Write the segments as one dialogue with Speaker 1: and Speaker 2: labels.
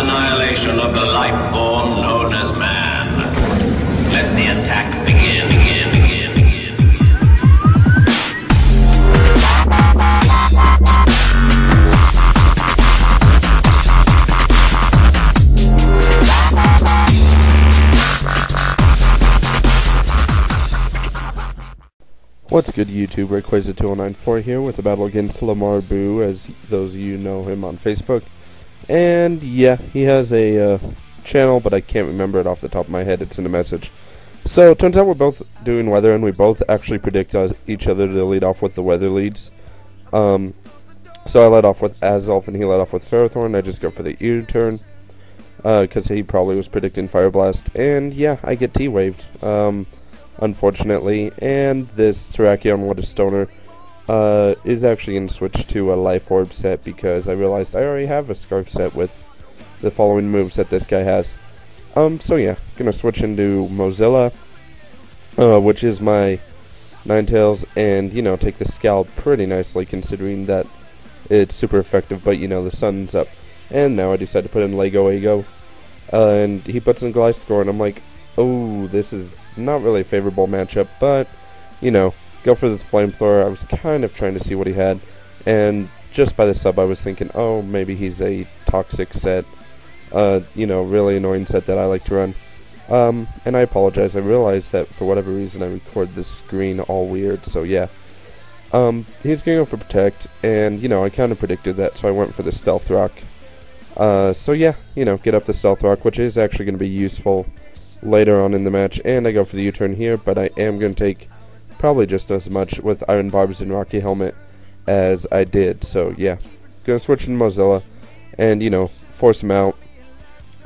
Speaker 1: annihilation of the life form known as man. Let the attack begin.
Speaker 2: What's good, YouTube? Rayquaza2094 here with a battle against Lamar Boo, as those of you know him on Facebook. And yeah, he has a channel, but I can't remember it off the top of my head. It's in a message. So it turns out we're both doing weather, and we both actually predict each other to lead off with the weather leads. So I led off with Azelf, and he led off with Ferrothorn. I just go for the U-turn, because he probably was predicting Fire Blast. And yeah, I get T-waved. Unfortunately, and this Terrakion Water Stoner is actually going to switch to a Life Orb set because I realized I already have a Scarf set with the following moves that this guy has. So yeah, going to switch into Mozilla, which is my Ninetales, and, you know, take the Scald pretty nicely considering that it's super effective, but, you know, the sun's up. And now I decide to put in Lego Ego, and he puts in Gliscor, and I'm like, oh, this is not really a favorable matchup, but, you know, go for the Flamethrower. I was kind of trying to see what he had, and just by the sub I was thinking, oh, maybe he's a Toxic set, you know, really annoying set that I like to run. And I apologize, I realized that for whatever reason I record this screen all weird, so yeah. He's going to go for Protect, and, you know, I kind of predicted that, so I went for the Stealth Rock. So yeah, you know, get up the Stealth Rock, which is actually going to be useful later on in the match, and I go for the U-turn here, but I am going to take probably just as much with Iron Barbs and Rocky Helmet as I did, so yeah. Going to switch into Mozilla, and, you know, force him out,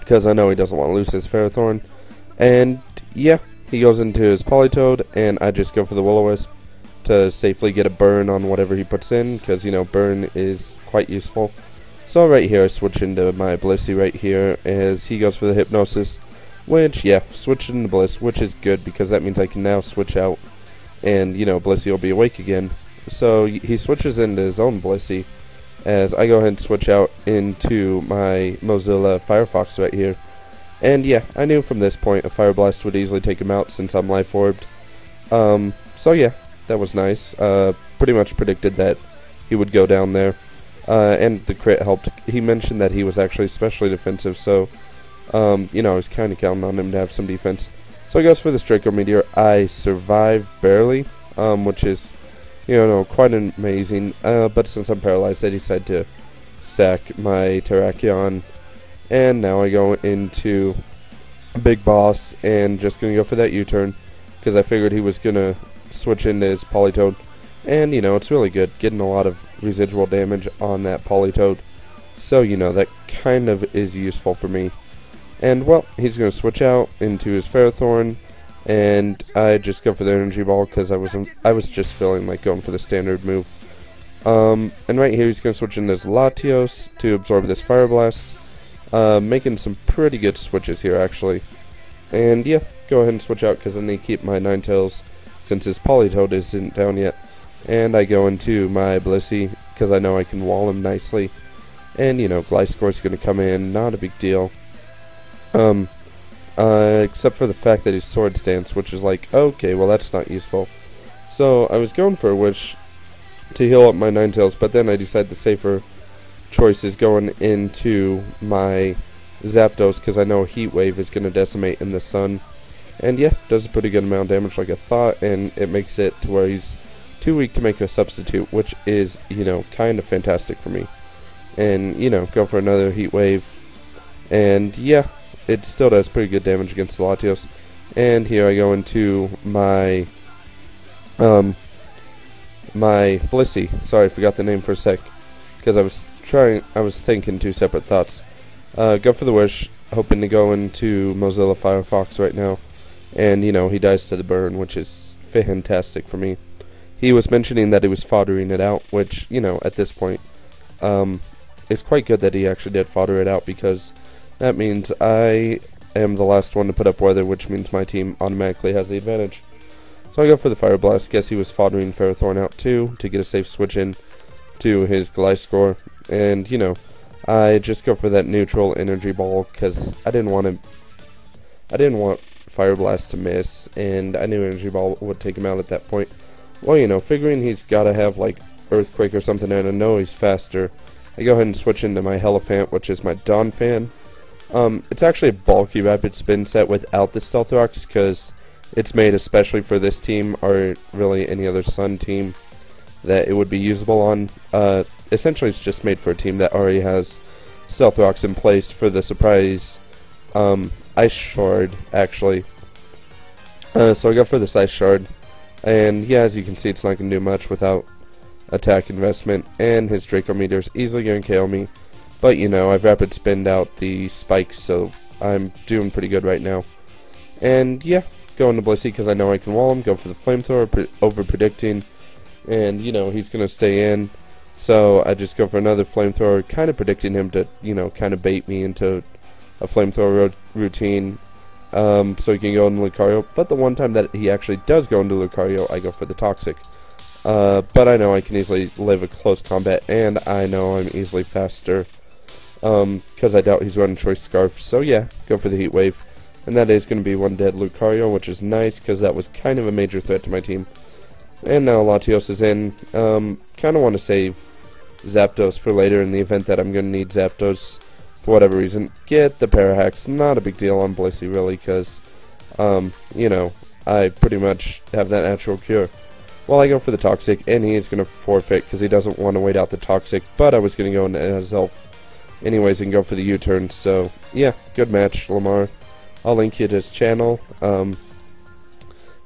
Speaker 2: because I know he doesn't want to lose his Ferrothorn, and yeah, he goes into his Politoed, and I just go for the Will-O-Wisp to safely get a burn on whatever he puts in, because, you know, burn is quite useful. So right here, I switch into my Blissey right here, as he goes for the Hypnosis, which, yeah, switch into Bliss, which is good because that means I can now switch out and, you know, Blissey will be awake again. So he switches into his own Blissey as I go ahead and switch out into my Mozilla Firefox right here. And yeah, I knew from this point a Fire Blast would easily take him out since I'm Life Orbed. So yeah, that was nice. Pretty much predicted that he would go down there. And the crit helped. He mentioned that he was actually especially defensive, so you know, I was kind of counting on him to have some defense. So he goes for the Draco Meteor. I survive barely, which is, you know, quite amazing. But since I'm paralyzed, I decide to sack my Terrakion. And now I go into Big Boss and just going to go for that U-turn because I figured he was going to switch into his Politoed. And, you know, it's really good, getting a lot of residual damage on that Politoed. So, you know, that kind of is useful for me. And, well, he's going to switch out into his Ferrothorn, and I just go for the Energy Ball because I was just feeling like going for the standard move. And right here he's going to switch into his Latios to absorb this Fire Blast, making some pretty good switches here, actually. And, yeah, go ahead and switch out because I need to keep my Ninetales since his Politoed isn't down yet. And I go into my Blissey because I know I can wall him nicely. And, you know, Gliscor's going to come in, not a big deal. Except for the fact that he's Sword Stance, which is like, okay, well that's not useful. So I was going for a Wish to heal up my Ninetales, but then I decided the safer choice is going into my Zapdos, because I know Heat Wave is going to decimate in the sun. And yeah, does a pretty good amount of damage like I thought, and it makes it to where he's too weak to make a substitute, which is, you know, kind of fantastic for me. And, you know, go for another Heat Wave. And yeah, it still does pretty good damage against the Latios. And here I go into my my Blissey. Sorry, I forgot the name for a sec because I was thinking two separate thoughts. Go for the Wish, hoping to go into Mozilla Firefox right now. And, you know, he dies to the burn, which is fantastic for me. He was mentioning that he was foddering it out, which, you know, at this point, it's quite good that he actually did fodder it out, because that means I am the last one to put up weather, which means my team automatically has the advantage. So I go for the Fire Blast. Guess he was foddering Ferrothorn out too, to get a safe switch in to his Gliscor. And, you know, I just go for that neutral energy ball because I didn't want Fire Blast to miss, and I knew energy ball would take him out at that point. Well, you know, figuring he's got to have like Earthquake or something, and I know he's faster, I go ahead and switch into my Hierophant, which is my Donphan. It's actually a bulky rapid spin set without the Stealth Rocks because it's made especially for this team or really any other Sun team that it would be usable on. Essentially, it's just made for a team that already has Stealth Rocks in place for the surprise Ice Shard, actually. So I go for this Ice Shard, and yeah, as you can see, it's not going to do much without attack investment, and his Draco Meteor is easily going to KO me. But, you know, I've rapid spinned out the spikes, so I'm doing pretty good right now. And, yeah, go into Blissey because I know I can wall him, go for the Flamethrower, over-predicting, and, you know, he's going to stay in. So I just go for another Flamethrower, kind of predicting him to, you know, kind of bait me into a Flamethrower routine, so he can go into Lucario. But the one time that he actually does go into Lucario, I go for the Toxic. But I know I can easily live a close combat, and I know I'm easily faster, because I doubt he's running Choice Scarf. So yeah, go for the Heat Wave, and that is going to be one dead Lucario, which is nice, because that was kind of a major threat to my team. And now Latios is in. Kind of want to save Zapdos for later in the event that I'm going to need Zapdos for whatever reason. Get the Parahax, not a big deal on Blissey really, because, you know, I pretty much have that natural cure. Well, I go for the Toxic, and he is going to forfeit because he doesn't want to wait out the Toxic, but I was going to go into Azelf anyways and go for the U-turn, so yeah, good match, Lamar. I'll link you to his channel, and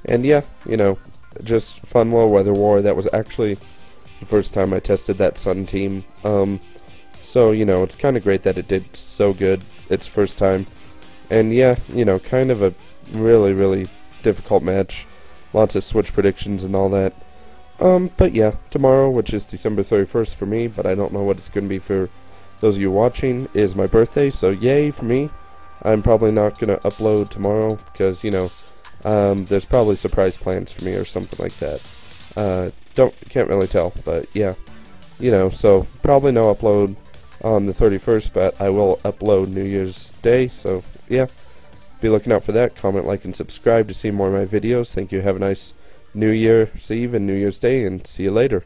Speaker 2: yeah, you know, just fun little weather war. That was actually the first time I tested that Sun team, so, you know, it's kind of great that it did so good its first time, and yeah, you know, kind of a really, really difficult match. Lots of switch predictions and all that. But yeah, tomorrow, which is December 31st for me, but I don't know what it's going to be for those of you watching, is my birthday, so yay for me. I'm probably not going to upload tomorrow, because, you know, there's probably surprise plans for me or something like that. Can't really tell, but yeah. You know, so probably no upload on the 31st, but I will upload New Year's Day, so yeah. Be looking out for that. Comment, like, and subscribe to see more of my videos. Thank you. Have a nice New Year's Eve and New Year's Day, and see you later.